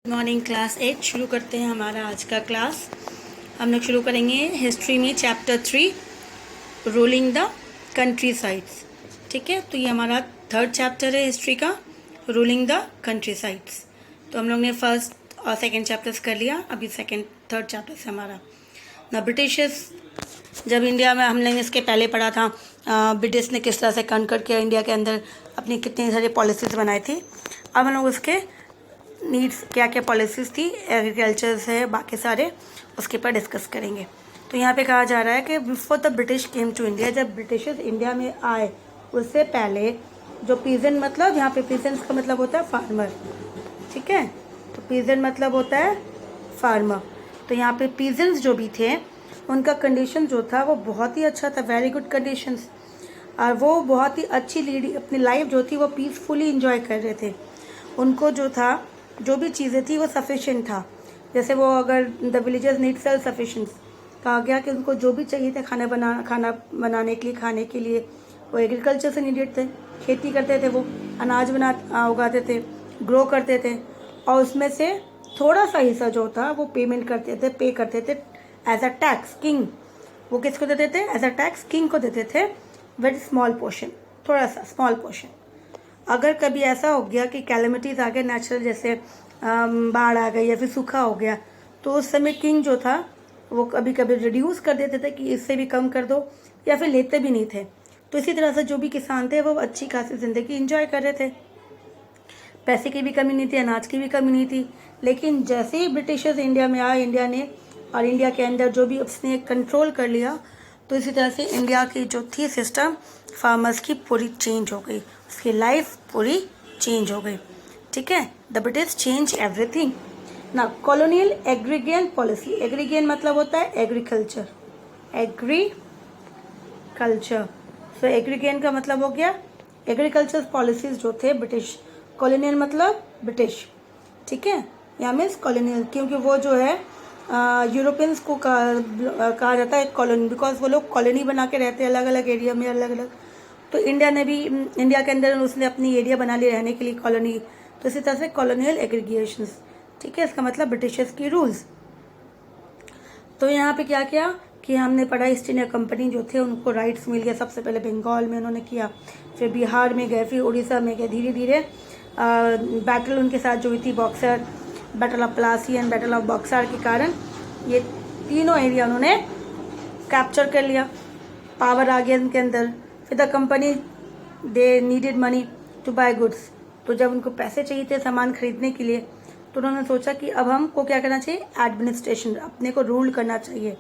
Morning class 8 शुरू करते हैं हमारा आज का क्लास। हम लोग शुरू करेंगे हिस्ट्री में chapter 3 ruling the country sides. ठीक है, तो ये हमारा थर्ड चैप्टर है हिस्ट्री का, रूलिंग द कंट्री साइड्स। तो हम लोग ने फर्स्ट और सेकंड चैप्टर्स कर लिया, अभी सेकंड थर्ड चैप्टर है हमारा ना। ब्रिटिशर्स जब इंडिया में, हम लोग इसके पहले पढ़ा था ब्रिटिश ने किस तरह से कन्कर किया इंडिया के अंदर, अपनी कितनी सारी पॉलिसीज़ बनाई थी। अब हम लोग उसके नीड्स क्या क्या पॉलिसीज़ थी, एग्रीकल्चर है, बाकी सारे उसके ऊपर डिस्कस करेंगे। तो यहाँ पे कहा जा रहा है कि before the British came to India, जब ब्रिटिशर्स इंडिया में आए उससे पहले जो पीजेंट, मतलब यहाँ पे पीजेंट्स का मतलब होता है फार्मर। ठीक है, तो पीजेंट मतलब होता है फार्मर। तो यहाँ पे पीजेंट्स जो भी थे उनका कंडीशन जो था वो बहुत ही अच्छा था, वेरी गुड कंडीशंस, और वो बहुत ही अच्छी लीड अपनी लाइफ जो थी वो पीसफुली इंजॉय कर रहे थे। उनको जो था, जो भी चीज़ें थी वो सफिशेंट था। जैसे वो अगर द विलेजर्स नीड सेल्फ सफिशेंस कहा गया कि उनको जो भी चाहिए था खाना बनाने के लिए, खाने के लिए, वो एग्रीकल्चर से नीडेड थे। खेती करते थे, वो अनाज उगाते थे, ग्रो करते थे, और उसमें से थोड़ा सा हिस्सा जो था वो पेमेंट करते थे, पे करते थे एज अ टैक्स किंग। वो किसको देते थे? एज अ टैक्स किंग को देते थे, वेरी स्मॉल पोर्शन, थोड़ा सा स्मॉल पोर्शन। अगर कभी ऐसा हो गया कि कैलेमिटीज़ आ गए नेचुरल, जैसे बाढ़ आ गई या फिर सूखा हो गया, तो उस समय किंग जो था वो कभी कभी रिड्यूस कर देते थे कि इससे भी कम कर दो, या फिर लेते भी नहीं थे। तो इसी तरह से जो भी किसान थे वो अच्छी खासी ज़िंदगी इंजॉय कर रहे थे, पैसे की भी कमी नहीं थी, अनाज की भी कमी नहीं थी। लेकिन जैसे ही ब्रिटिशर्स इंडिया में आए, इंडिया ने और इंडिया के अंदर जो भी उसने कंट्रोल कर लिया, तो इसी तरह से इंडिया की जो थी सिस्टम फार्मर्स की पूरी चेंज हो गई, उसकी लाइफ पूरी चेंज हो गई। ठीक है, द ब्रिटिश चेंज एवरीथिंग ना। कॉलोनियल एग्रीगेन पॉलिसी, एग्रीगेन मतलब होता है एग्रीकल्चर, एग्रीकल्चर। सो एग्रीगेन का मतलब हो गया एग्रीकल्चर पॉलिसीज जो थे ब्रिटिश। कॉलोनियल मतलब ब्रिटिश। ठीक है, या मीन्स कॉलोनियल, क्योंकि वो जो है यूरोपियंस को कहा जाता है कॉलोनी, बिकॉज वो लोग कॉलोनी बना के रहते हैं अलग अलग एरिया में, अलग अलग। तो इंडिया ने भी, इंडिया के अंदर उसने अपनी एरिया बना ली रहने के लिए, कॉलोनी। तो इसी तरह से कॉलोनियल एग्रीगेशंस। ठीक है, इसका मतलब ब्रिटिशर्स की रूल्स। तो यहाँ पे क्या किया कि हमने पढ़ा, ईस्ट इंडिया कंपनी जो थे उनको राइट्स मिल गया। सबसे पहले बंगाल में उन्होंने किया, फिर बिहार में गए, फिर उड़ीसा में गए। धीरे धीरे बैटल उनके साथ जो हुई थी, boxer, battle of Plassey and battle of boxer के कारण ये तीनों एरिया उन्होंने कैप्चर कर लिया, पावर आ गया उनके अंदर। फिर the company they needed money to buy goods, तो जब उनको पैसे चाहिए थे सामान खरीदने के लिए, तो उन्होंने सोचा कि अब हमको क्या करना चाहिए, एडमिनिस्ट्रेशन, अपने को रूल करना चाहिए,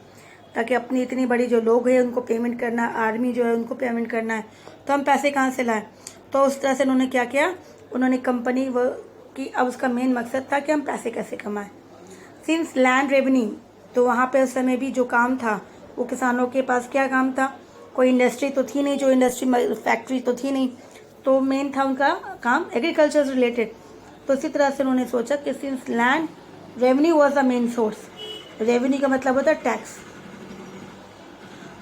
ताकि अपनी इतनी बड़ी जो लोग हैं उनको पेमेंट करना है, आर्मी जो है उनको पेमेंट करना है, तो हम पैसे कहाँ से लाएं। तो उस तरह से उन्होंने क्या किया, उन्होंने कंपनी वो कि अब उसका मेन मकसद था कि हम पैसे कैसे कमाएं। सिंस लैंड रेवेन्यू, तो वहाँ पे उस समय भी जो काम था वो किसानों के पास क्या काम था, कोई इंडस्ट्री तो थी नहीं, जो इंडस्ट्री फैक्ट्री तो थी नहीं, तो मेन था उनका काम एग्रीकल्चर से रिलेटेड। तो इसी तरह से उन्होंने सोचा कि since land revenue was the main source, revenue का मतलब होता है टैक्स,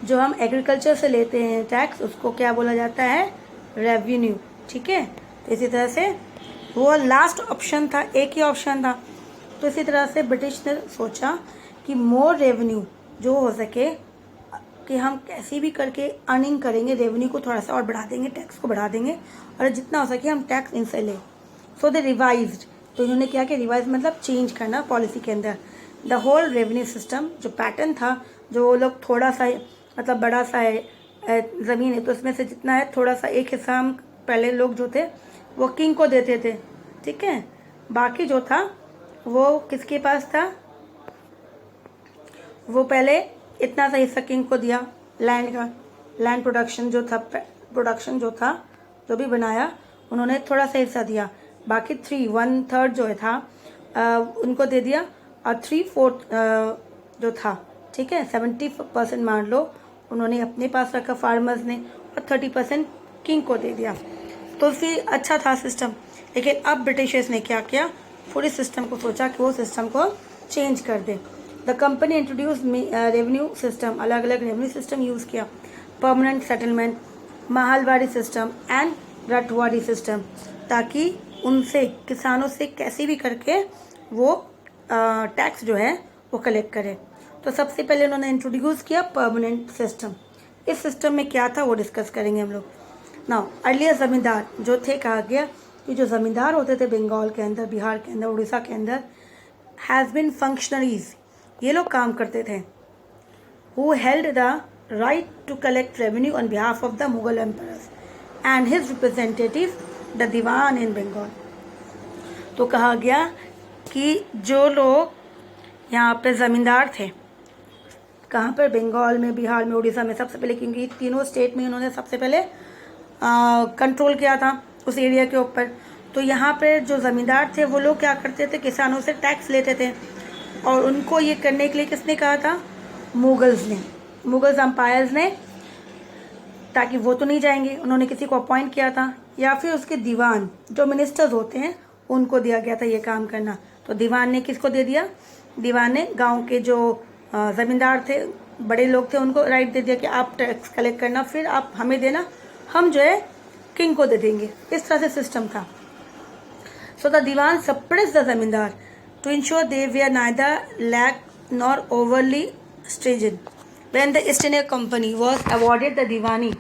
जो हम एग्रीकल्चर से लेते हैं टैक्स, उसको क्या बोला जाता है, रेवेन्यू। ठीक है, तो इसी तरह से वो लास्ट ऑप्शन था, एक ही ऑप्शन था। तो इसी तरह से ब्रिटिश ने सोचा कि मोर रेवेन्यू जो हो सके, कि हम कैसे भी करके अर्निंग करेंगे, रेवेन्यू को थोड़ा सा और बढ़ा देंगे, टैक्स को बढ़ा देंगे, और जितना हो सके हम टैक्स इनसे लें। सो दे रिवाइज्ड, तो इन्होंने क्या किया, रिवाइज मतलब चेंज करना पॉलिसी के अंदर द होल रेवेन्यू सिस्टम। जो पैटर्न था, जो वो लोग थोड़ा सा मतलब बड़ा सा है ज़मीन है, तो उसमें से जितना है थोड़ा सा एक हिस्सा हम पहले लोग जो थे वो किंग को देते थे। ठीक है, बाकी जो था वो किसके पास था, वो पहले इतना सा हिस्सा किंग को दिया लैंड का, लैंड प्रोडक्शन जो था जो भी बनाया उन्होंने थोड़ा सा हिस्सा दिया, बाकी 1/3 जो था उनको दे दिया, और 3/4 जो था, ठीक है, 70% मान लो उन्होंने अपने पास रखा फार्मर्स ने, और 30% किंग को दे दिया। तो फिर अच्छा था सिस्टम। लेकिन अब ब्रिटिशर्स ने क्या किया, पूरे सिस्टम को सोचा कि वो सिस्टम को चेंज कर दे। The company introduce revenue system, अलग अलग रेवेन्यू सिस्टम यूज़ किया, permanent settlement, Mahalwari system and Ryotwari system, ताकि उनसे, किसानों से कैसे भी करके वो टैक्स जो है वो कलेक्ट करे। तो सबसे पहले उन्होंने इंट्रोड्यूस किया परमानेंट सिस्टम। इस सिस्टम में क्या था वो डिस्कस करेंगे हम लोग। नाउ अर्लियर ज़मींदार जो थे, कहा गया कि जो ज़मींदार होते थे बंगाल के अंदर, बिहार के अंदर, उड़ीसा के अंदर, हैज़ बिन फंक्शनरीज, ये लोग काम करते थे, who held the right to collect revenue on behalf of the Mughal emperors and his representative the Diwan in Bengal. तो कहा गया कि जो लोग यहाँ पे ज़मींदार थे, कहाँ पर, बंगाल में, बिहार में, उड़ीसा में, सबसे पहले, क्योंकि तीनों स्टेट में उन्होंने सबसे पहले कंट्रोल किया था उस एरिया के ऊपर। तो यहाँ पे जो ज़मींदार थे वो लोग क्या करते थे, किसानों से टैक्स लेते थे, और उनको ये करने के लिए किसने कहा था, मुगल्स ने, मुगल्स अम्पायर्स ने, ताकि वो तो नहीं जाएंगे, उन्होंने किसी को अपॉइंट किया था, या फिर उसके दीवान जो मिनिस्टर्स होते हैं उनको दिया गया था ये काम करना। तो दीवान ने किसको दे दिया, दीवान ने गांव के जो ज़मींदार थे, बड़े लोग थे, उनको राइट दे दिया कि आप टैक्स कलेक्ट करना, फिर आप हमें देना, हम जो है किंग को दे देंगे। इस तरह से सिस्टम था। So the Diwan suppress the zamindar to ensure they were neither lax nor overly stringent. When the East India Company was awarded the Diwani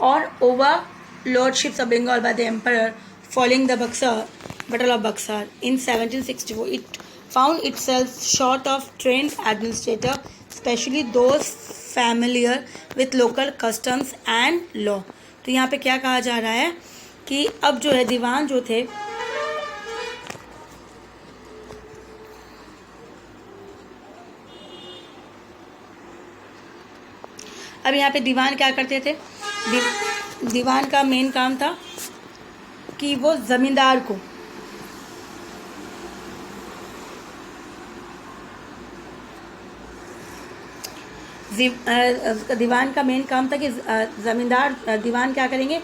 और over lordships of Bengal by the emperor following the Battle of Buxar in 1764, it found itself short of trained administrator, especially those familiar with local customs and law. तो यहाँ पे क्या कहा जा रहा है कि अब जो है दीवान जो थे, अब यहाँ पे दीवान क्या करते थे, दीवान का मेन काम था कि वो ज़मींदार को दीवान का मेन काम था कि दीवान क्या करेंगे,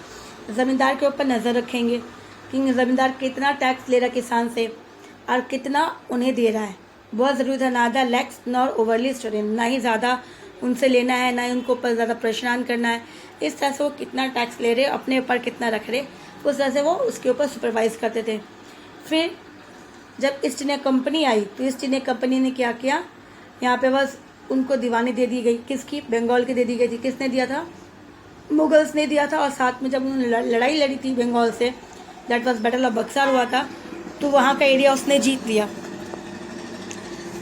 ज़मींदार के ऊपर नज़र रखेंगे कि ज़मींदार कितना टैक्स ले रहा है किसान से और कितना उन्हें दे रहा है। बहुत ज़रूरी था, नादा लैक्स नॉर ओवरली स्टूडेंट, ना ही ज़्यादा उनसे लेना है, ना ही उनको ऊपर ज़्यादा परेशान करना है। इस तरह से वो कितना टैक्स ले रहे, अपने ऊपर कितना रख रहे, उस तरह से वो उसके ऊपर सुपरवाइज करते थे। फिर जब ईस्ट इंडिया कंपनी आई तो ईस्ट इंडिया कंपनी ने क्या किया, यहाँ पे बस उनको दीवानी दे दी गई, किसकी, बंगाल की दे दी गई थी। किसने दिया था, मुगल्स ने दिया था। और साथ में जब उन्होंने लड़ाई लड़ी थी बंगाल से, that was battle of Buxar हुआ था, तो वहाँ का एरिया उसने जीत लिया।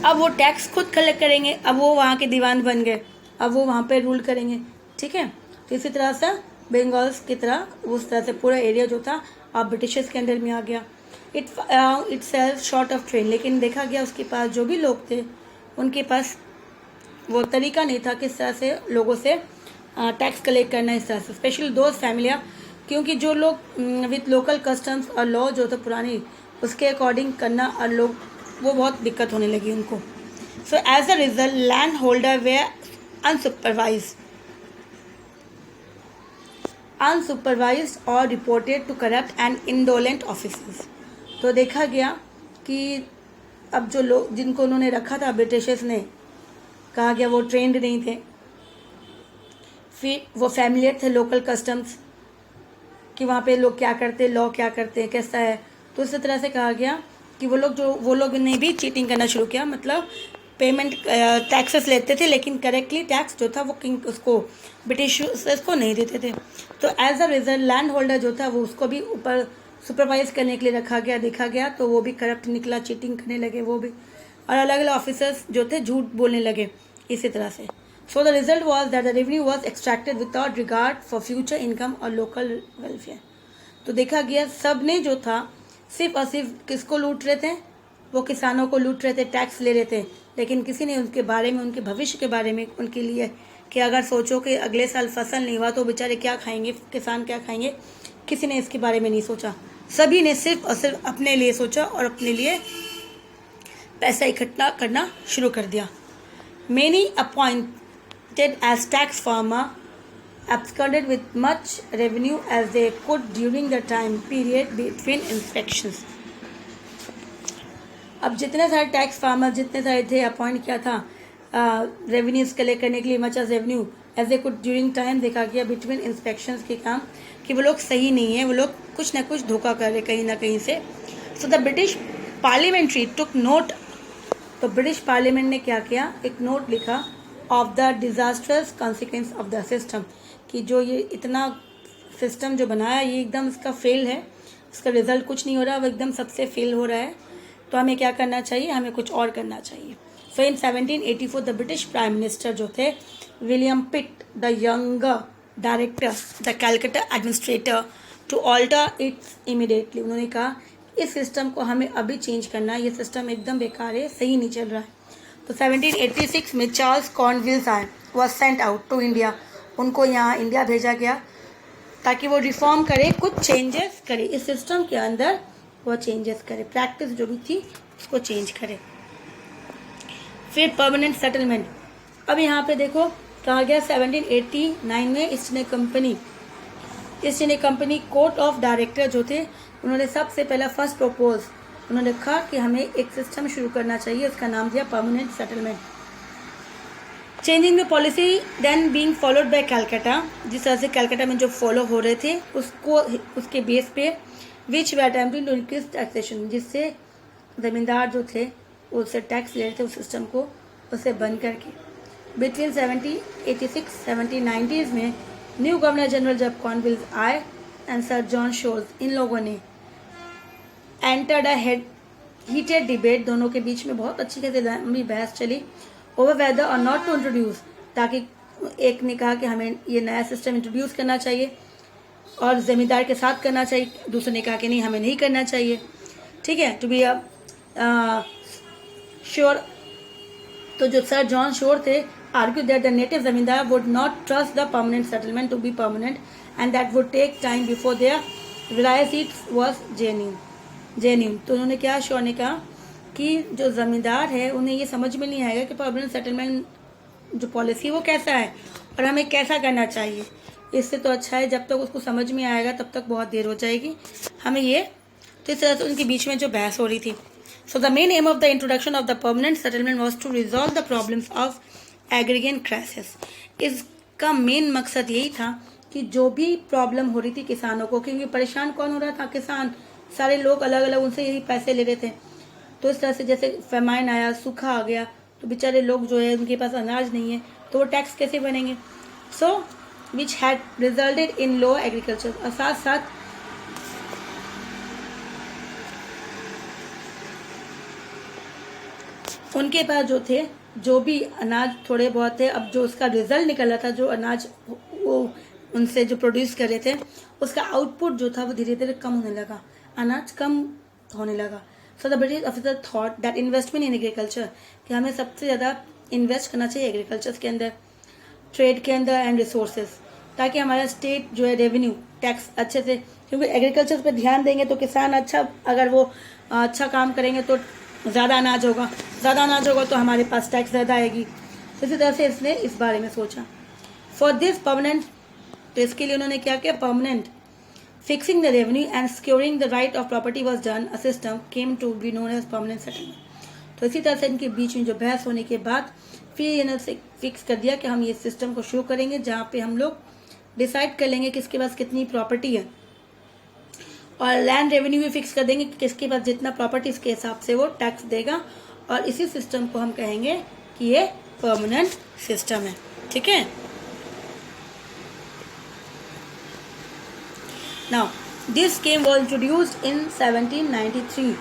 अब वो टैक्स खुद कलेक्ट करेंगे, अब वो वहाँ के दीवान बन गए, अब वो वहाँ पे रूल करेंगे, ठीक है। तो इसी तरह से बंगाल्स की तरह उस तरह से पूरा एरिया जो था अब ब्रिटिशर्स के अंडर में आ गया। It self short of train, लेकिन देखा गया उसके पास जो भी लोग थे उनके पास वो तरीका नहीं था किस तरह से लोगों से टैक्स कलेक्ट करना, इस तरह से स्पेशली दोज फैमिलियाँ, क्योंकि जो लोग विथ लोकल कस्टम्स और लॉ जो था पुरानी उसके अकॉर्डिंग करना, और लोग वो बहुत दिक्कत होने लगी उनको। So as a result land holder were unsupervised और reported to corrupt and indolent officers. तो देखा गया कि अब जो लोग जिनको उन्होंने रखा था ब्रिटिशर्स ने, कहा गया वो ट्रेंड नहीं थे, फिर वो फैमिलियर थे लोकल कस्टम्स कि वहाँ पे लोग क्या करते, लॉ क्या करते हैं, कैसा है। तो इस तरह से कहा गया कि वो लोग ने भी चीटिंग करना शुरू किया, मतलब पेमेंट टैक्सेस लेते थे लेकिन करेक्टली टैक्स जो था वो किंग उसको ब्रिटिशर्स को नहीं देते थे। तो as a result land holder जो था वो उसको भी ऊपर सुपरवाइज करने के लिए रखा गया, देखा गया तो वो भी करप्ट निकला, चीटिंग करने लगे वो भी, और अलग अलग ऑफिसर्स जो थे झूठ बोलने लगे इसी तरह से। So the result was that the revenue was extracted without regard for future income और लोकल वेलफेयर। तो देखा गया सब ने जो था सिर्फ और सिर्फ किसको लूट रहे थे, वो किसानों को लूट रहे थे, टैक्स ले रहे थे, लेकिन किसी ने उनके बारे में, उनके भविष्य के बारे में, उनके लिए कि अगर सोचो कि अगले साल फसल नहीं हुआ तो बेचारे क्या खाएंगे, किसान क्या खाएंगे, किसी ने इसके बारे में नहीं सोचा। सभी ने सिर्फ और सिर्फ अपने लिए सोचा और अपने लिए पैसा इकट्ठा करना शुरू कर दिया। Many appointed as tax farmer absconded with much revenue as they could during the time period between inspections. अब जितने सारे टैक्स फार्मर जितने सारे थे अपॉइंट किया था रेवेन्यूज कलेक्ट करने के लिए, much as revenue as a could during time, देखा गया बिटवीन इंस्पेक्शंस के काम कि वो लोग सही नहीं है, वो लोग कुछ ना कुछ धोखा कर रहे कहीं ना कहीं से। So the British parliamentary took note, तो ब्रिटिश पार्लियामेंट ने क्या किया, एक नोट लिखा of the disasters consequence of the system, कि जो ये इतना सिस्टम जो बनाया ये एकदम इसका फेल है, इसका रिजल्ट कुछ नहीं हो रहा, वो एकदम सबसे फेल हो रहा है, तो हमें क्या करना चाहिए, हमें कुछ और करना चाहिए। So in 1784 the British prime minister जो थे William Pitt the younger director the Calcutta administrator to alter its immediately, उन्होंने कहा इस सिस्टम को हमें अभी चेंज करना है, ये सिस्टम एकदम बेकार है, सही नहीं चल रहा है। तो 1786 में चार्ल्स कॉर्नविल्स आए, was sent out to India, उनको यहाँ इंडिया भेजा गया ताकि वो रिफॉर्म करे, कुछ चेंजेस करे इस सिस्टम के अंदर, वो चेंजेस करे, प्रैक्टिस जो भी थी उसको चेंज करे। फिर परमानेंट सेटलमेंट, अब यहाँ पे देखो कहा गया 1789 में east India company court of director जो थे उन्होंने सबसे पहला फर्स्ट प्रपोज उन्होंने कहा कि हमें एक सिस्टम शुरू करना चाहिए, उसका नाम दिया permanent settlement. Changing the policy then being followed by Calcutta, जिस तरह से कैलकाटा में जो फॉलो हो रहे थे उसको उसके बेस पे विच वे अटेम्प्टिंग टू इंक्रीज टैक्सेशन, जिससे ज़मींदार जो थे उससे टैक्स ले रहे थे उस सिस्टम को, उसे बंद करके। बिटवीन 1786-1790 में न्यू गवर्नर जनरल जब कॉर्नविल्स आए एंड सर जॉन शोल्स, इन लोगों ने एंटर्ड अ हीटेड डिबेट, दोनों के बीच में बहुत अच्छी खासी लंबी बहस चली ओवर वेदर और नॉट टू इंट्रोड्यूस, ताकि एक ने कहा कि हमें ये नया सिस्टम इंट्रोड्यूस करना चाहिए और ज़मींदार के साथ करना चाहिए, दूसरे ने कहा कि नहीं हमें नहीं करना चाहिए, ठीक है, टू बी श्योर। तो जो सर जॉन शोर थे argue that the native zamindar would not trust the permanent settlement to be permanent and that would take time before their reliance was genuine. तो उन्होंने क्या, शोर ने कहा कि जो ज़मींदार है उन्हें ये समझ में नहीं आएगा कि परमानेंट सेटलमेंट जो पॉलिसी वो कैसा है और हमें कैसा करना चाहिए, इससे तो अच्छा है जब तक उसको समझ में आएगा तब तक बहुत देर हो जाएगी हमें ये। तो इस तरह से उनके बीच में जो बहस हो रही थी। So the main aim of the introduction of the permanent settlement was to resolve the problems of aggregate crisis, इसका मेन मकसद यही था कि जो भी प्रॉब्लम हो रही थी किसानों को, क्योंकि परेशान कौन हो रहा था, किसान, सारे लोग अलग अलग उनसे यही पैसे ले रहे थे, तो इस तरह से जैसे फेमाइन आया, सूखा आ गया, तो बेचारे लोग जो है उनके पास अनाज नहीं है तो वो टैक्स कैसे बनेंगे। So which had resulted in low agriculture, और साथ साथ उनके पास जो थे जो भी अनाज थोड़े बहुत थे, अब जो उसका रिजल्ट निकल रहा था, जो अनाज वो उनसे जो प्रोड्यूस कर रहे थे उसका आउटपुट जो था वो धीरे धीरे कम होने लगा, अनाज कम होने लगा। So the British officer thought that investment in agriculture, कि हमें सबसे ज़्यादा इन्वेस्ट करना चाहिए एग्रीकल्चर के अंदर, ट्रेड के अंदर एंड रिसोर्सेज, ताकि हमारा स्टेट जो है रेवेन्यू टैक्स अच्छे से, क्योंकि एग्रीकल्चर पर ध्यान देंगे तो किसान अच्छा, अगर वो अच्छा काम करेंगे तो ज़्यादा अनाज होगा, ज़्यादा अनाज होगा तो हमारे पास टैक्स ज़्यादा आएगी। तो इसी तरह से इसने इस बारे में सोचा। फॉर दिस परमानेंट, तो इसके लिए उन्होंने क्या किया, permanent fixing the revenue and securing the right of property was done, a system came to be known as permanent settlement. तो इसी तरह से इनके बीच में जो बहस होने के बाद फिर इन्होंने फिक्स कर दिया कि हम ये सिस्टम को शुरू करेंगे जहाँ पे हम लोग डिसाइड कर लेंगे किसके पास कितनी प्रॉपर्टी है, और लैंड रेवेन्यू भी फिक्स कर देंगे कि किसके पास जितना प्रॉपर्टी इसके हिसाब से वो टैक्स देगा, और इसी सिस्टम को हम कहेंगे कि ये परमानेंट सिस्टम है, ठीक है। Now this scheme was introduced in 1793।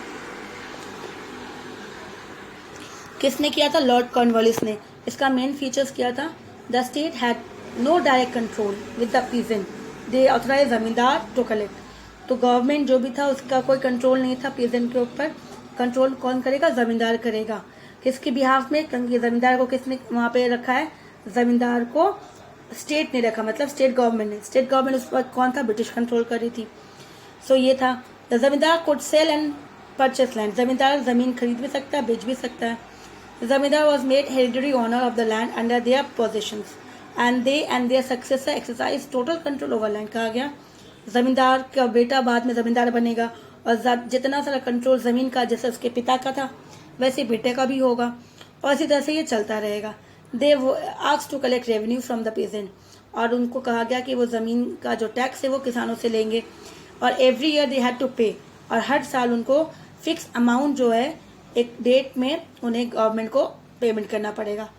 किसने किया था, लॉर्ड कॉर्नवालिस ने। इसका मेन फीचर्स क्या था, the state had no direct control with the peasant, they authorise zamindar to collect. तो गवर्नमेंट जो भी था उसका कोई कंट्रोल नहीं था पीजेंट के ऊपर, कंट्रोल कौन करेगा, जमींदार करेगा। किसके बिहाफ में, क्योंकि जमींदार को किसने वहाँ पे रखा है, जमींदार को स्टेट ने रखा, मतलब स्टेट गवर्नमेंट ने। स्टेट गवर्नमेंट उस वक्त कौन था, ब्रिटिश कंट्रोल कर रही थी। सो ये था, the zamindar could sell and purchase land, zamindar जमीन खरीद भी सकता है, बेच भी सकता है। Zamindar was made hereditary owner of the land under their possessions and they and their successor exercise total control over land. कहा गया जमींदार का बेटा बाद में जमींदार बनेगा, और जितना सारा कंट्रोल ज़मीन का जैसे उसके पिता का था वैसे बेटे का भी होगा, और इसी तरह से ये चलता रहेगा। They asked to collect revenue from the peasant, और उनको कहा गया कि वो ज़मीन का जो टैक्स है वो किसानों से लेंगे, और every year they had to pay, और हर साल उनको फिक्स अमाउंट जो है एक डेट में उन्हें गवर्नमेंट को पेमेंट करना पड़ेगा।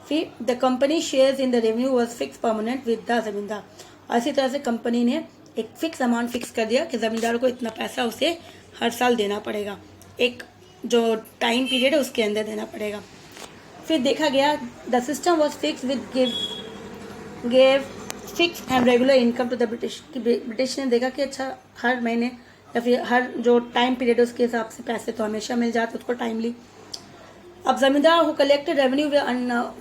फिर the company shares in the revenue was fix permanent with the जमींदार। और इसी तरह से कंपनी ने एक फिक्स अमाउंट फिक्स कर दिया कि जमींदार को इतना पैसा उसे हर साल देना पड़ेगा, एक जो टाइम पीरियड है उसके अंदर देना पड़ेगा। फिर देखा गया the system was fix with gave fix and regular income to the British. कि ब्रिटिश ने देखा कि अच्छा हर महीने या फिर हर जो टाइम पीरियड है उसके हिसाब से पैसे तो हमेशा मिल जाते उसको टाइमली। अब जमींदार who collected revenue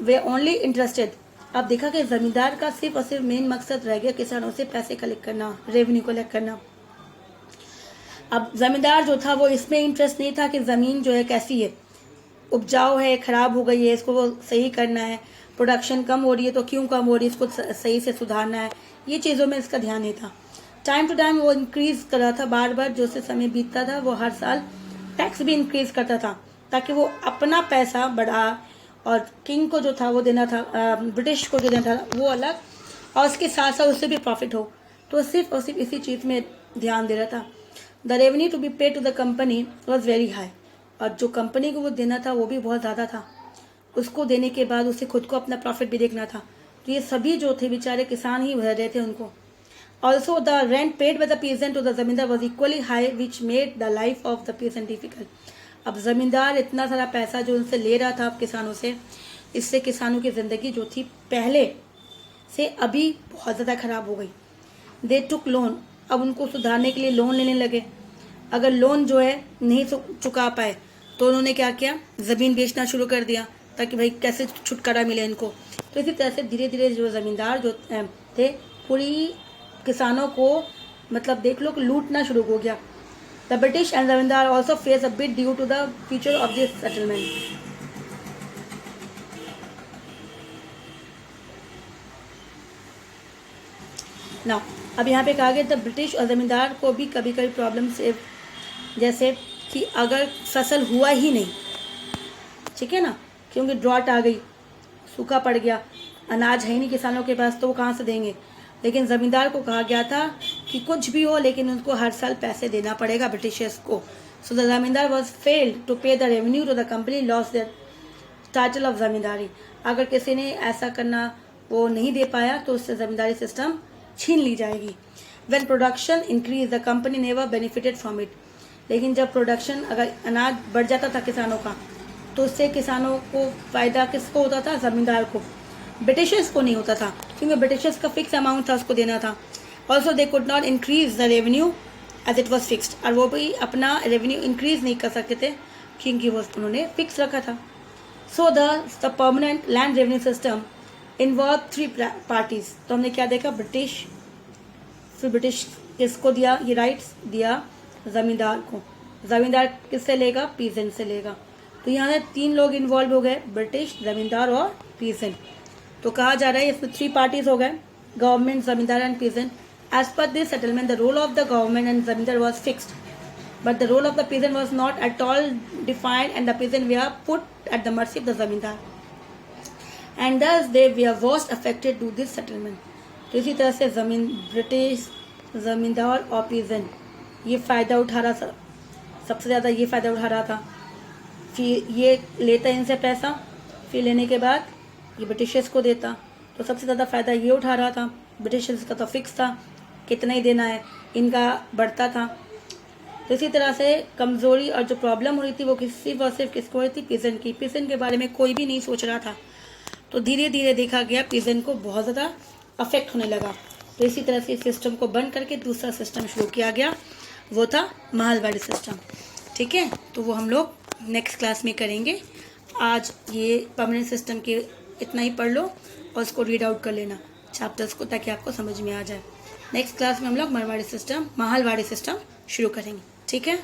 way only interested. अब देखा कि जमींदार का सिर्फ और सिर्फ मेन मकसद रह गया किसानों से पैसे कलेक्ट करना, रेवेन्यू कलेक्ट करना। अब जमींदार जो था वो इसमें इंटरेस्ट नहीं था कि ज़मीन जो है कैसी है, उपजाऊ है, ख़राब हो गई है, इसको वो सही करना है, प्रोडक्शन कम हो रही है तो क्यों कम हो रही है, इसको सही से सुधारना है, ये चीज़ों में इसका ध्यान नहीं था। टाइम टू टाइम वो इंक्रीज़ कर रहा था, बार बार जो से समय बीतता था वो हर साल टैक्स भी इंक्रीज़ करता था ताकि वो अपना पैसा बढ़ा और किंग को जो था वो देना था, ब्रिटिश को जो देना था वो अलग, और उसके साथ साथ उससे भी प्रॉफिट हो। तो सिर्फ और सिर्फ इसी चीज़ में ध्यान दे रहा था। The revenue to be paid to the company was very high. और जो कंपनी को वो देना था वो भी बहुत ज़्यादा था, उसको देने के बाद उसे खुद को अपना प्रॉफिट भी देखना था। तो ये सभी जो थे बेचारे किसान ही रह रहे थे उनको। Also the rent paid by the peasant to the zamindar was equally high which made the life of the peasant difficult. अब जमींदार इतना सारा पैसा जो उनसे ले रहा था किसानों से, इससे किसानों की ज़िंदगी जो थी पहले से अभी बहुत ज़्यादा ख़राब हो गई। दे टुक लोन। अब उनको सुधारने के लिए लोन लेने लगे। अगर लोन जो है नहीं चुका पाए तो उन्होंने क्या किया, ज़मीन बेचना शुरू कर दिया ताकि भाई कैसे छुटकारा मिले इनको। तो इसी तरह से धीरे धीरे जो ज़मींदार जो थे पूरी किसानों को मतलब देख लो कि लूटना शुरू हो गया। The British and zamindar also face a bit due to the future of this settlement. ना अब यहाँ पे कहा गया द ब्रिटिश और ज़मींदार को भी कभी कभी प्रॉब्लम से, जैसे कि अगर फसल हुआ ही नहीं, ठीक है ना, क्योंकि ड्रॉट आ गई, सूखा पड़ गया, अनाज है ही नहीं किसानों के पास तो वो कहाँ से देंगे। लेकिन ज़मींदार को कहा गया था कि कुछ भी हो लेकिन उनको हर साल पैसे देना पड़ेगा ब्रिटिशर्स को। So the zamindar was failed to pay the revenue to the company lost their title of zamindari. अगर किसी ने ऐसा करना वो नहीं दे पाया तो उससे ज़मींदारी सिस्टम छीन ली जाएगी। When production increase the company never benefited from it. लेकिन जब प्रोडक्शन अगर अनाज बढ़ जाता था किसानों का तो उससे किसानों को फ़ायदा किसको होता था, ज़मींदार को, ब्रिटिशर्स को नहीं होता था क्योंकि ब्रिटिशर्स का फिक्स अमाउंट था उसको देना था। Also they could not increase the revenue as it was fixed. और वो भी अपना रेवेन्यू इंक्रीज नहीं कर सकते थे क्योंकि वो उन्होंने फिक्स रखा था। So the permanent land revenue system involve 3 parties. तो हमने क्या देखा, ब्रिटिश, फिर ब्रिटिश किसको दिया ये राइट्स, दिया ज़मींदार को। ज़मींदार किससे लेगा, पीजेंट से लेगा। तो यहाँ से 3 लोग इन्वॉल्व हो गए, ब्रिटिश, ज़मींदार और पीजेंट। तो कहा जा रहा है इसमें 3 पार्टीज हो गए, government, zamindar and peasant. As per this settlement the role of the government and zamindar was fixed but the role of the peasant was not at all defined and the peasant were put at the mercy of the zamindar and thus they were most affected to this settlement। तो इसी तरह से British, ज़मींदार और peasant ये फ़ायदा उठा रहा था, सबसे ज़्यादा ये फ़ायदा उठा रहा था। फिर ये लेता इनसे पैसा, फिर लेने के बाद ये ब्रिटिशर्स को देता, तो सबसे ज़्यादा फ़ायदा ये उठा रहा था। ब्रिटिशर्स का तो फिक्स था कितना ही देना है, इनका बढ़ता था। तो इसी तरह से कमज़ोरी और जो प्रॉब्लम हो रही थी वो सिर्फ और सिर्फ किसको हो रही थी, पीजेंट की। पीजेंट के बारे में कोई भी नहीं सोच रहा था। तो धीरे धीरे देखा गया पीजेंट को बहुत ज़्यादा अफेक्ट होने लगा। तो इसी तरह से इस सिस्टम को बंद करके दूसरा सिस्टम शुरू किया गया, वो था महलवाड़ी सिस्टम। ठीक है, तो वो हम लोग नेक्स्ट क्लास में करेंगे। आज ये परमानेंट सिस्टम के इतना ही पढ़ लो और उसको रीड आउट कर लेना चैप्टर्स को, ताकि आपको समझ में आ जाए। नेक्स्ट क्लास में हम लोग महलवाड़ी सिस्टम शुरू करेंगे। ठीक है।